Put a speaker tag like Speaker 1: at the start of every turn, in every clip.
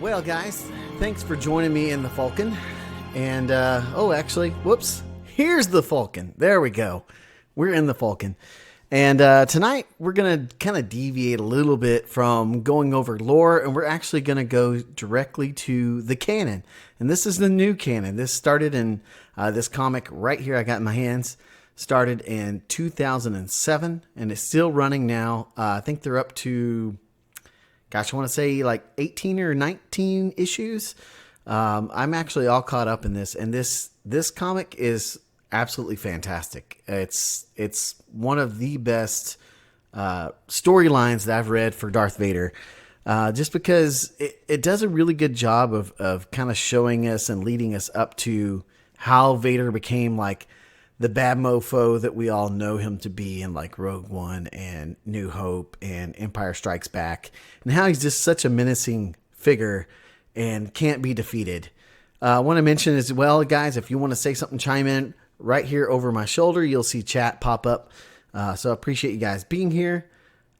Speaker 1: Well, guys, thanks for joining me in the Falcon. And, actually, whoops, here's the Falcon. There we go. We're in the Falcon. And tonight, we're going to kind of deviate a little bit from going over lore, and we're actually going to go directly to the canon. And this is the new canon. This started in this comic right here I got in my hands. Started in 2007, and it's still running now. I think they're up to... Gosh, I want to say like 18 or 19 issues. I'm actually all caught up in this, and this comic is absolutely fantastic. It's one of the best storylines that I've read for Darth Vader, just because it does a really good job of kind of showing us and leading us up to how Vader became like the bad mofo that we all know him to be in like Rogue One and New Hope and Empire Strikes Back, and how he's just such a menacing figure and can't be defeated. I want to mention as well, guys, if you want to say something, chime in right here over my shoulder. You'll see chat pop up. So I appreciate you guys being here.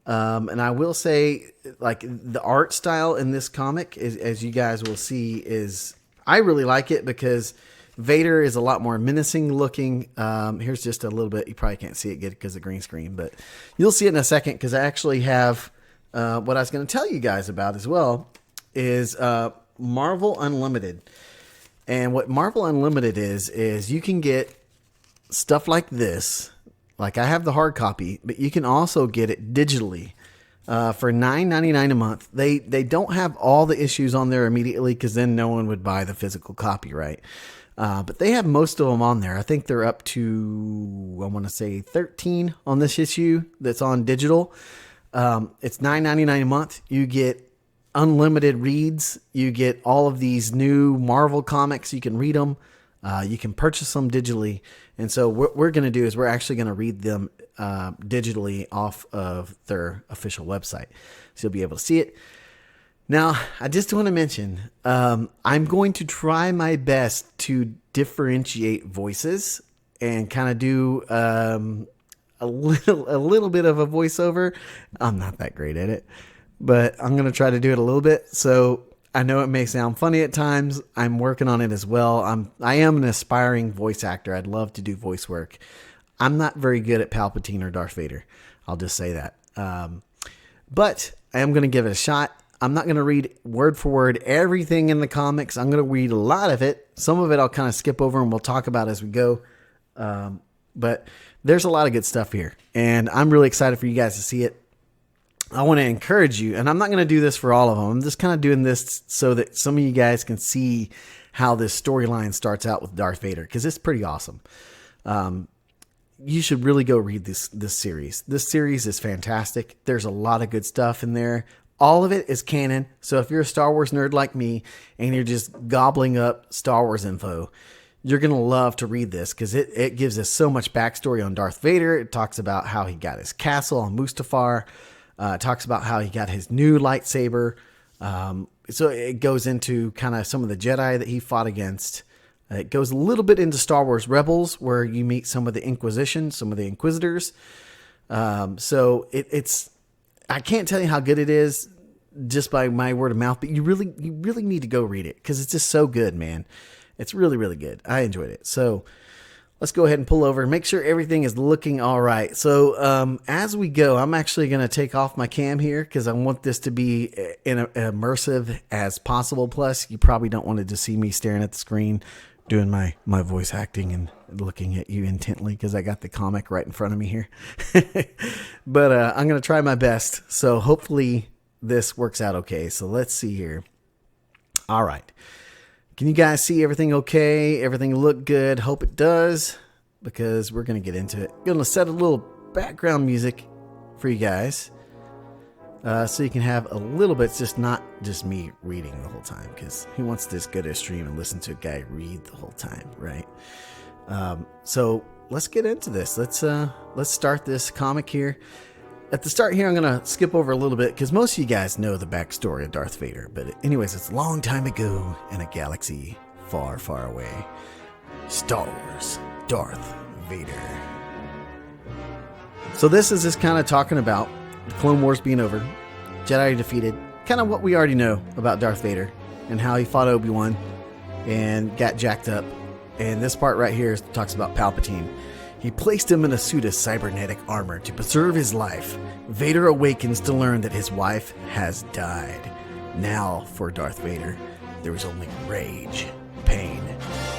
Speaker 1: And I will say, like, the art style in this comic, as you guys will see, I really like it because Vader is a lot more menacing looking. Here's just a little bit. You probably can't see it good because of green screen, but you'll see it in a second because I actually have what I was going to tell you guys about as well is Marvel Unlimited. And what Marvel Unlimited is you can get stuff like this. Like I have the hard copy, but you can also get it digitally for $9.99 a month. They don't have all the issues on there immediately because then no one would buy the physical copy, right? But they have most of them on there. I think they're up to, I want to say 13 on this issue that's on digital. It's $9.99 a month. You get unlimited reads. You get all of these new Marvel comics. You can read them. You can purchase them digitally. And so what we're going to do is we're actually going to read them digitally off of their official website. So you'll be able to see it. Now, I just want to mention, I'm going to try my best to differentiate voices and kind of do a little bit of a voiceover. I'm not that great at it, but I'm going to try to do it a little bit. So I know it may sound funny at times. I'm working on it as well. I am an aspiring voice actor. I'd love to do voice work. I'm not very good at Palpatine or Darth Vader. I'll just say that. But I am going to give it a shot. I'm not going to read word for word everything in the comics. I'm going to read a lot of it. Some of it I'll kind of skip over and we'll talk about as we go. But there's a lot of good stuff here, and I'm really excited for you guys to see it. I want to encourage you, and I'm not going to do this for all of them. I'm just kind of doing this so that some of you guys can see how this storyline starts out with Darth Vader, because it's pretty awesome. You should really go read this series. This series is fantastic. There's a lot of good stuff in there. All of it is canon. So if you're a Star Wars nerd like me and you're just gobbling up Star Wars info, you're going to love to read this because it gives us so much backstory on Darth Vader. It talks about how he got his castle on Mustafar. It talks about how he got his new lightsaber. So it goes into kind of some of the Jedi that he fought against. It goes a little bit into Star Wars Rebels, where you meet some of the Inquisition, some of the Inquisitors. So it's... I can't tell you how good it is just by my word of mouth, but you really need to go read it because it's just so good, man. It's really, really good. I enjoyed it. So let's go ahead and pull over and make sure everything is looking all right. So as we go, I'm actually going to take off my cam here because I want this to be immersive as possible. Plus, you probably don't want to just see me staring at the screen doing my voice acting and looking at you intently because I got the comic right in front of me here. But I'm going to try my best. So hopefully this works out okay. So let's see here. All right. Can you guys see everything okay? Everything look good? Hope it does, because we're going to get into it. Going to set a little background music for you guys. So you can have a little bit, it's just not just me reading the whole time, because who wants to just go to a stream and listen to a guy read the whole time, right? So let's get into this. Let's start this comic here. At the start here, I'm going to skip over a little bit because most of you guys know the backstory of Darth Vader. But anyways, it's a long time ago in a galaxy far, far away. Star Wars, Darth Vader. So this is just kind of talking about the Clone Wars being over, Jedi defeated, kind of what we already know about Darth Vader. and how he fought Obi-Wan and got jacked up. And this part right here talks about Palpatine. He placed him in a suit of cybernetic armor to preserve his life. Vader awakens to learn that his wife has died. Now, for Darth Vader, there is only rage, pain,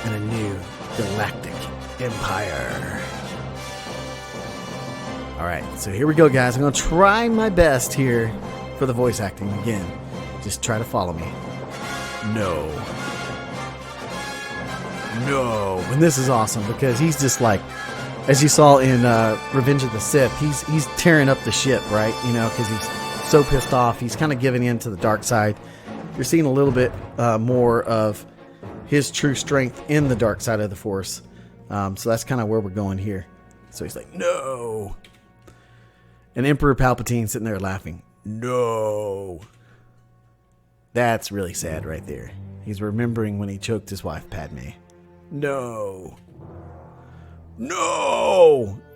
Speaker 1: and a new galactic empire. Alright, so here we go, guys. I'm going to try my best here for the voice acting again. Just try to follow me. No. And this is awesome because he's just like, as you saw in Revenge of the Sith, he's tearing up the ship, right? You know, because he's so pissed off. He's kind of giving in to the dark side. You're seeing a little bit more of his true strength in the dark side of the Force. So that's kind of where we're going here. So he's like, no. And Emperor Palpatine sitting there laughing. No. That's really sad right there. He's remembering when he choked his wife, Padme. No.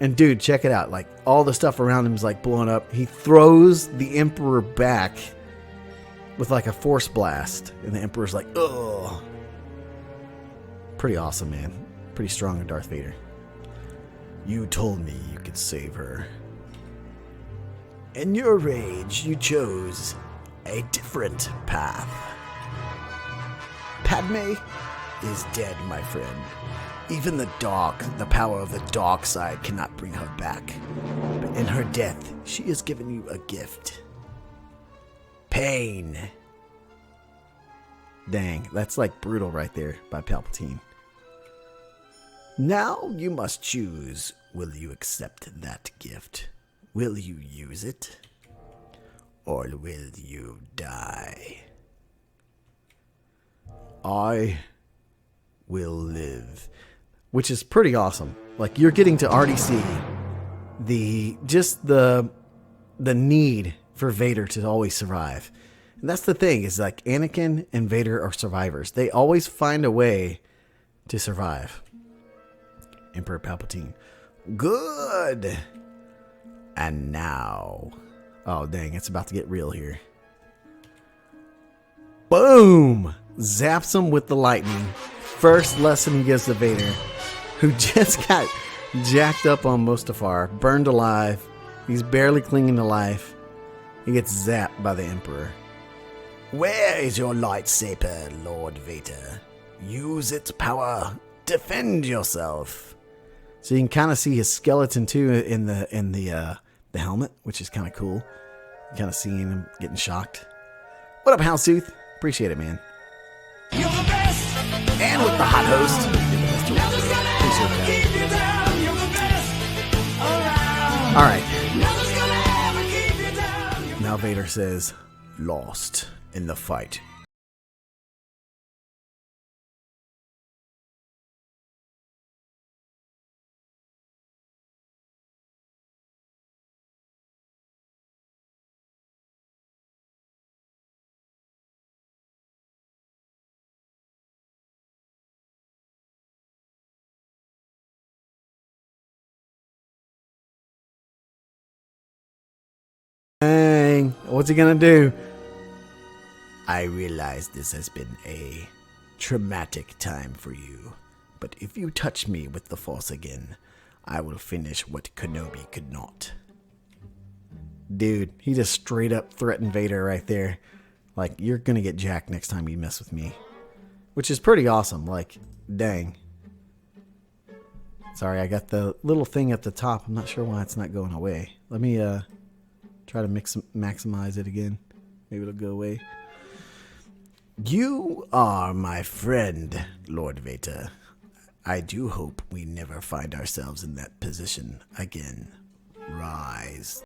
Speaker 1: And dude, check it out. Like, all the stuff around him is like blowing up. He throws the Emperor back with like a force blast. And the Emperor's like, ugh. Pretty awesome, man. Pretty strong in Darth Vader. You told me you could save her. In your rage, you chose a different path. Padme is dead, my friend. Even the power of the dark side cannot bring her back. But in her death, she has given you a gift. Pain. Dang, that's like brutal right there by Palpatine. Now you must choose. Will you accept that gift? Will you use it? Or will you die? I will live. Which is pretty awesome. Like, you're getting to already see the need for Vader to always survive. And that's the thing, is like Anakin and Vader are survivors. They always find a way to survive. Emperor Palpatine. Good. And now. Oh, dang, it's about to get real here. Boom! Zaps him with the lightning. First lesson he gives to Vader, who just got jacked up on Mustafar, burned alive. He's barely clinging to life. He gets zapped by the Emperor. Where is your lightsaber, Lord Vader? Use its power. Defend yourself. So you can kind of see his skeleton too in the helmet, which is kind of cool. Kind of seeing him getting shocked. What up, Houndstooth? Appreciate it, man.
Speaker 2: You're the best.
Speaker 1: And with the hot host. All right. Now Vader says, lost in the fight. Dang, what's he gonna do? I realize this has been a traumatic time for you, but if you touch me with the Force again, I will finish what Kenobi could not. Dude, he just straight up threatened Vader right there. Like, you're gonna get jacked next time you mess with me. Which is pretty awesome, like, dang. Sorry, I got the little thing at the top. I'm not sure why it's not going away. Let me try to maximize it again. Maybe it'll go away. You are my friend, Lord Vader. I do hope we never find ourselves in that position again. Rise.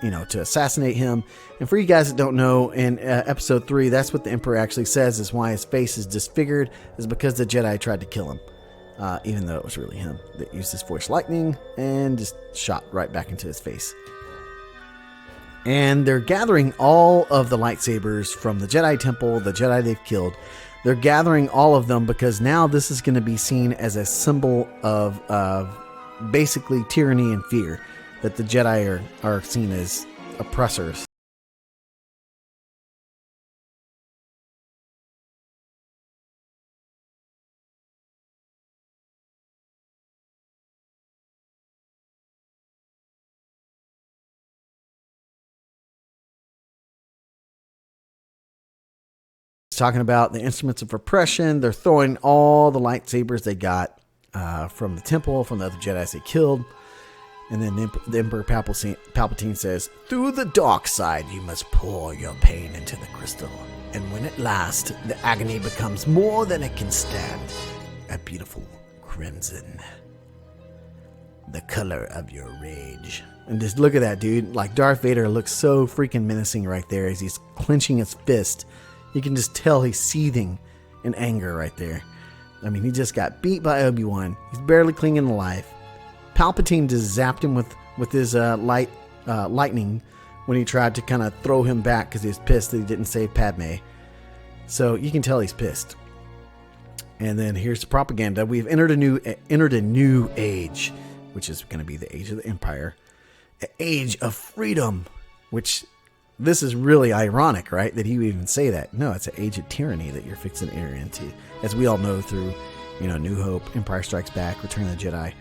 Speaker 1: to assassinate him. And for you guys that don't know, in episode 3, that's what the Emperor actually says is why his face is disfigured, is because the Jedi tried to kill him. Even though it was really him that used his force lightning and just shot right back into his face. And they're gathering all of the lightsabers from the Jedi Temple, the Jedi they've killed. They're gathering all of them because now this is going to be seen as a symbol of basically tyranny and fear, that the Jedi are seen as oppressors. Talking about the instruments of oppression. They're throwing all the lightsabers they got from the temple, from the other Jedi they killed. And then the Emperor Palpatine says, "Through the dark side, you must pour your pain into the crystal. And when at last the agony becomes more than it can stand, a beautiful crimson, the color of your rage." And just look at that, dude. Like, Darth Vader looks so freaking menacing right there as he's clenching his fist. You can just tell he's seething in anger right there. I mean, he just got beat by Obi-Wan. He's barely clinging to life. Palpatine just zapped him with his lightning when he tried to kind of throw him back because he was pissed that he didn't save Padme. So you can tell he's pissed. And then here's the propaganda. We've entered a new age, which is going to be the age of the Empire, an age of freedom. Which this is really ironic, right? That he would even say that. No, it's an age of tyranny that you're fixing to enter into, as we all know through, New Hope, Empire Strikes Back, Return of the Jedi.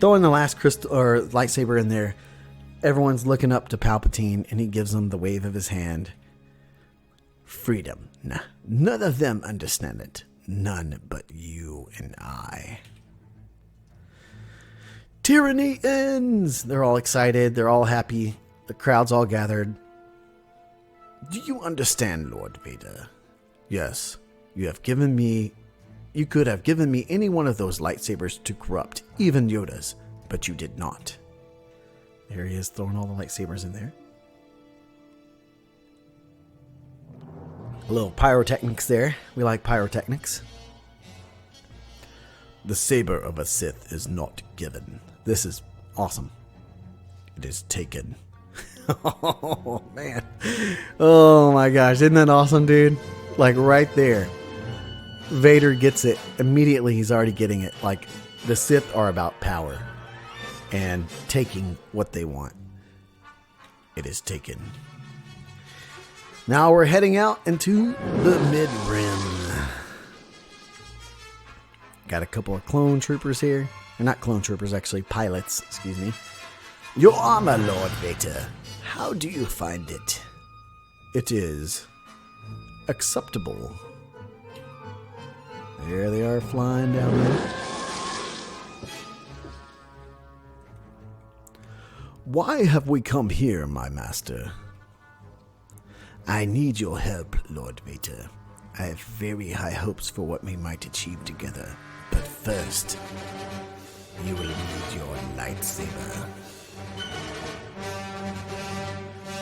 Speaker 1: Throwing the last crystal or lightsaber in there, everyone's looking up to Palpatine, and he gives them the wave of his hand. Freedom. Nah, none of them understand it. None but you and I. Tyranny ends. They're all excited. They're all happy. The crowd's all gathered. Do you understand, Lord Vader? Yes, you could have given me any one of those lightsabers to corrupt, even Yoda's, but you did not. There he is, throwing all the lightsabers in there. A little pyrotechnics there. We like pyrotechnics. The saber of a Sith is not given. This is awesome. It is taken. Oh, man. Oh, my gosh. Isn't that awesome, dude? Like, right there. Vader gets it. Immediately, he's already getting it. Like, the Sith are about power and taking what they want. It is taken. Now we're heading out into the mid-rim. Got a couple of clone troopers here. Or not clone troopers, actually. Pilots. Excuse me. Your armor, Lord Vader. How do you find it? It is acceptable. There they are flying down there. Why have we come here, my master? I need your help, Lord Vader. I have very high hopes for what we might achieve together. But first, you will need your lightsaber.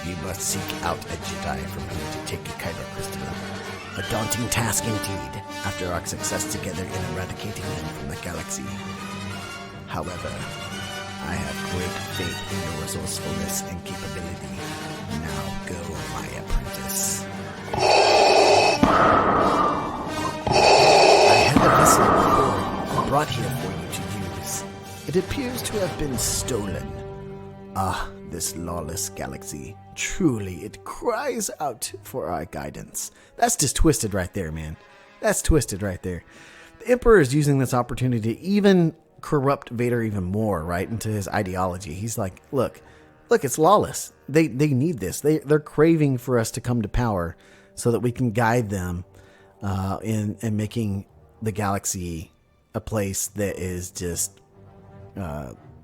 Speaker 1: You must seek out a Jedi from whom to take a kyber crystal. A daunting task indeed, after our success together in eradicating them from the galaxy. However, I have great faith in your resourcefulness and capability. Now go, my apprentice. I have a vessel aboard brought here for you to use. It appears to have been stolen. Ah, this lawless galaxy. Truly, it cries out for our guidance. That's just twisted right there, man. That's twisted right there. The Emperor is using this opportunity to even corrupt Vader even more, right, into his ideology. He's like, look, it's lawless. They need this. They're craving for us to come to power so that we can guide them in making the galaxy a place that is just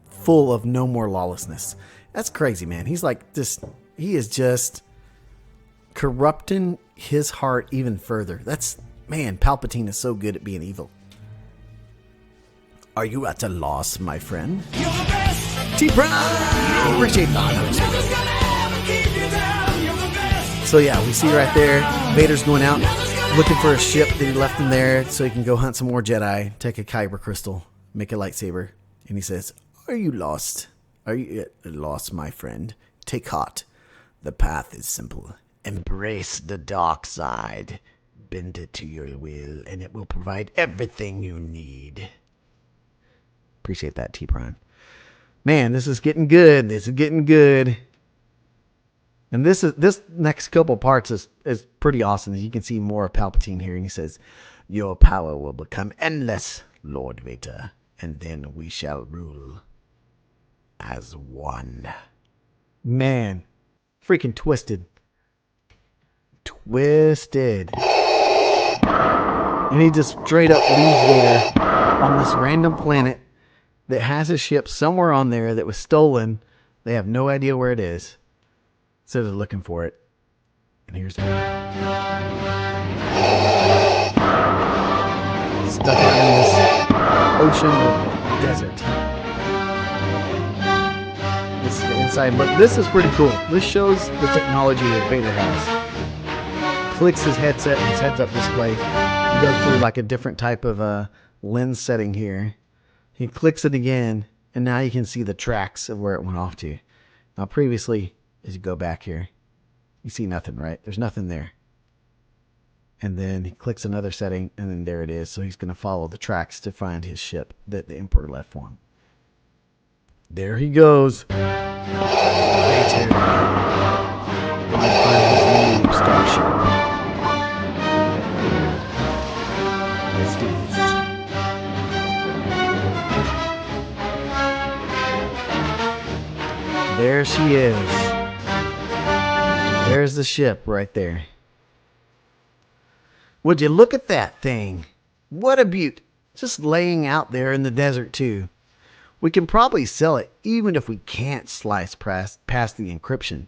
Speaker 1: full of no more lawlessness. That's crazy, man. He's like this. He is just corrupting his heart even further. Man, Palpatine is so good at being evil. Are you at a loss, my friend?
Speaker 2: You're the best.
Speaker 1: T-Prime! Appreciate that.
Speaker 2: Nothing's gonna ever keep you down. You're the best.
Speaker 1: So yeah, we see right there, Vader's going out looking for a ship that he left him there so he can go hunt some more Jedi, take a kyber crystal, make a lightsaber. And he says, "Are you lost? Are you lost, my friend? Take heart. The path is simple. Embrace the dark side. Bend it to your will, and it will provide everything you need." Appreciate that, T-Prime. Man, this is getting good. This is getting good. And this next couple parts is pretty awesome. You can see more of Palpatine here, and he says, "Your power will become endless, Lord Vader, and then we shall rule as one." Man, freaking twisted. Twisted. And he just straight up leaves Vader on this random planet that has a ship somewhere on there that was stolen. They have no idea where it is. So they're looking for it. And here's him. Stuck out in this ocean of desert. This is the inside look. This is pretty cool. This shows the technology that Vader has. Clicks his headset and his heads-up display. You go through like a different type of lens setting here. He clicks it again, and now you can see the tracks of where it went off to. Now previously, as you go back here, you see nothing, right? There's nothing there. And then he clicks another setting, and then there it is. So he's going to follow the tracks to find his ship that the Emperor left for him. There he goes. Vader. Going to find his new starship. Let's do this. There she is. There's the ship right there. Would you look at that thing? What a beaut. Just laying out there in the desert too. We can probably sell it even if we can't slice past the encryption.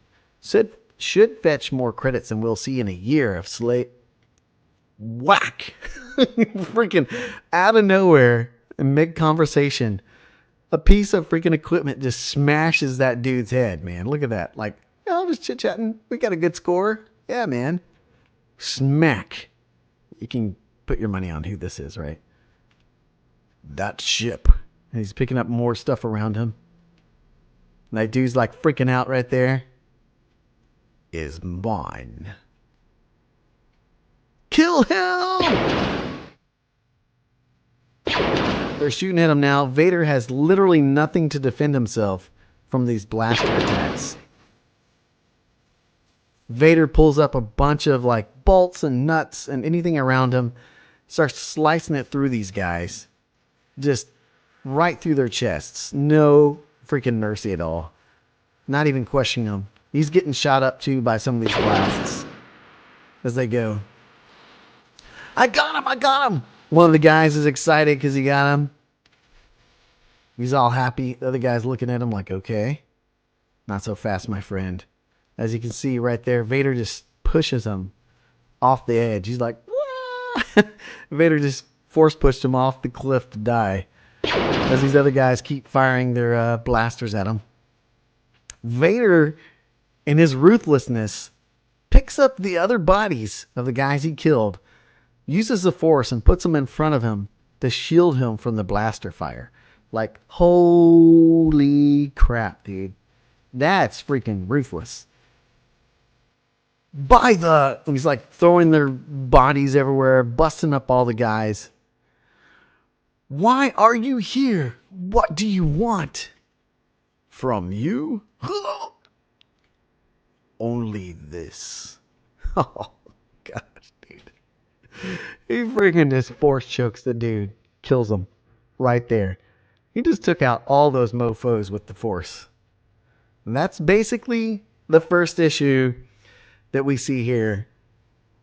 Speaker 1: Should fetch more credits than we'll see in a year of whack. Freaking out of nowhere in mid-conversation. A piece of freaking equipment just smashes that dude's head, man. Look at that. Like, oh, just chit-chatting. We got a good score. Yeah, man. Smack. You can put your money on who this is, right? That ship. And he's picking up more stuff around him. And that dude's like freaking out right there. Is mine. Kill him! They're shooting at him now. Vader has literally nothing to defend himself from these blaster attacks. Vader pulls up a bunch of like bolts and nuts and anything around him. Starts slicing it through these guys. Just right through their chests. No freaking mercy at all. Not even questioning them. He's getting shot up too by some of these blasts as they go. I got him! I got him! One of the guys is excited because he got him. He's all happy. The other guy's looking at him like, okay. Not so fast, my friend. As you can see right there, Vader just pushes him off the edge. He's like, wah! Vader just force pushed him off the cliff to die. As these other guys keep firing their blasters at him. Vader, in his ruthlessness, picks up the other bodies of the guys he killed, uses the Force and puts them in front of him to shield him from the blaster fire. Like, holy crap, dude. That's freaking ruthless. He's like throwing their bodies everywhere, busting up all the guys. Why are you here? What do you want? From you? Only this. Oh, gosh, dude. He freaking just force chokes the dude. Kills him. Right there. He just took out all those mofos with the Force. And that's basically the first issue that we see here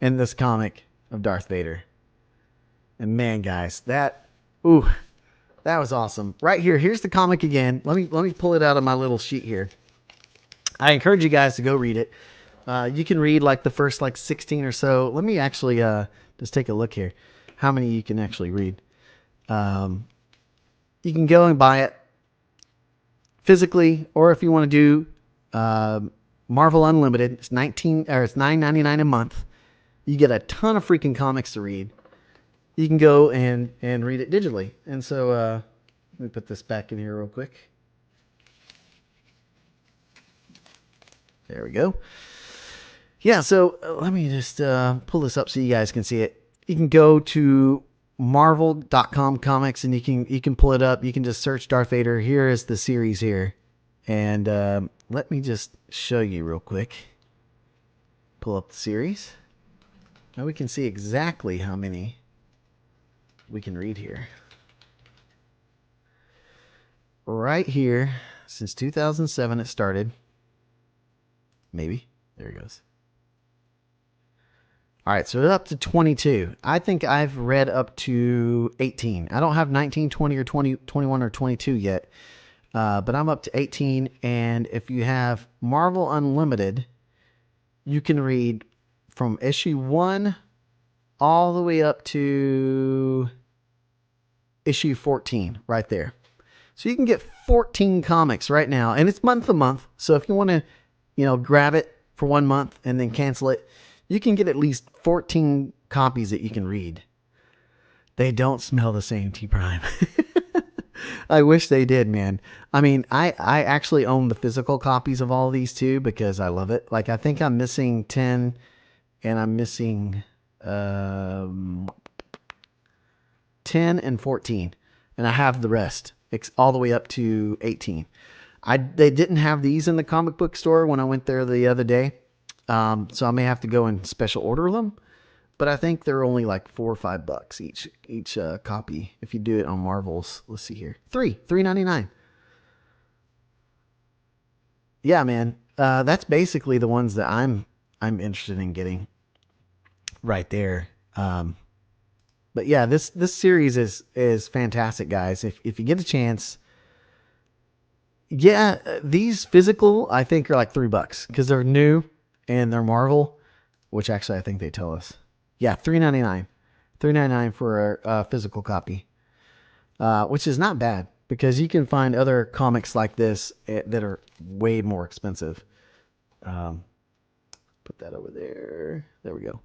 Speaker 1: in this comic of Darth Vader. And man, guys, that was awesome. Right here, here's the comic again. Let me pull it out of my little sheet here. I encourage you guys to go read it. You can read like the first like 16 or so. Let me actually just take a look here. How many you can actually read. You can go and buy it physically, or if you want to do Marvel Unlimited, it's $9.99 a month. You get a ton of freaking comics to read. You can go and read it digitally. And so let me put this back in here real quick. There we go. Yeah, so let me just pull this up so you guys can see it. You can go to marvel.com comics and you can pull it up. You can just search Darth Vader. Here is the series here. And let me just show you real quick. Pull up the series. Now we can see exactly how many we can read here. Right here, since 2007 it started. Maybe. There it goes. All right, so it's up to 22. I think I've read up to 18. I don't have 19, 20, or 20, 21, or 22 yet. But I'm up to 18. And if you have Marvel Unlimited, you can read from issue 1 all the way up to issue 14 right there. So you can get 14 comics right now. And it's month to month. So if you want to, grab it for 1 month and then cancel it, you can get at least 14 copies that you can read. They don't smell the same, T Prime. I wish they did, man. I mean, I actually own the physical copies of all of these too because I love it. Like, I think I'm missing 10 and I'm missing 10 and 14. And I have the rest. It's all the way up to 18. They didn't have these in the comic book store when I went there the other day. So I may have to go and special order them, but I think they're only like $4 or $5 each copy. If you do it on Marvel's, let's see here, $3.99. Yeah, man. That's basically the ones that I'm interested in getting right there. But yeah, this series is fantastic, guys. If you get a chance, yeah, these physical I think are like $3 because they're new. And they're Marvel, which actually I think they tell us. Yeah, $3.99. $3.99 for a physical copy. Which is not bad because you can find other comics like this that are way more expensive. Put that over there. There we go.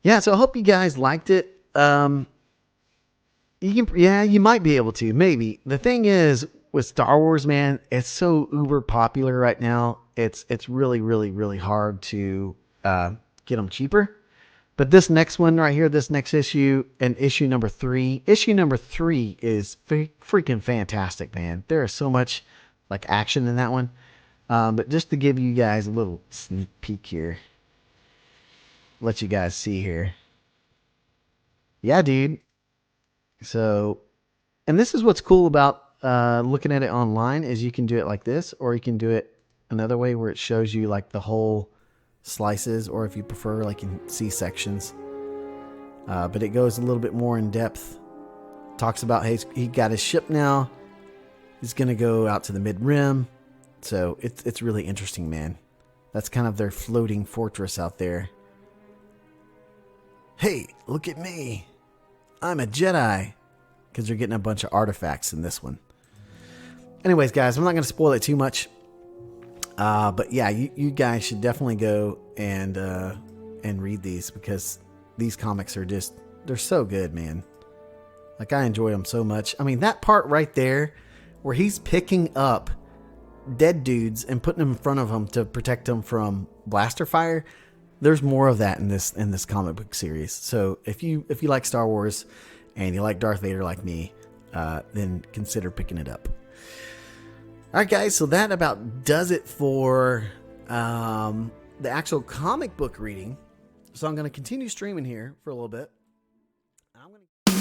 Speaker 1: Yeah, so I hope you guys liked it. You might be able to. Maybe. The thing is, with Star Wars, man, it's so uber popular right now. It's really, really, really hard to get them cheaper. But this next one right here, this next issue, and issue number 3 is freaking fantastic, man. There is so much like action in that one. But just to give you guys a little sneak peek here, let you guys see here. Yeah, dude. So, and this is what's cool about looking at it online is you can do it like this, or you can do it another way where it shows you like the whole slices, or if you prefer, like in C sections. But it goes a little bit more in depth. Talks about, hey, he got his ship now. He's gonna go out to the mid-rim. So it's really interesting, man. That's kind of their floating fortress out there. Hey, look at me. I'm a Jedi. Because you're getting a bunch of artifacts in this one. Anyways, guys, I'm not going to spoil it too much. But yeah, you guys should definitely go and read these because these comics are they're so good, man. Like, I enjoy them so much. I mean, that part right there where he's picking up dead dudes and putting them in front of him to protect them from blaster fire. There's more of that in this comic book series. So if you like Star Wars and you like Darth Vader like me, then consider picking it up. All right, guys, so that about does it for the actual comic book reading. So I'm going to continue streaming here for a little bit. I'm going to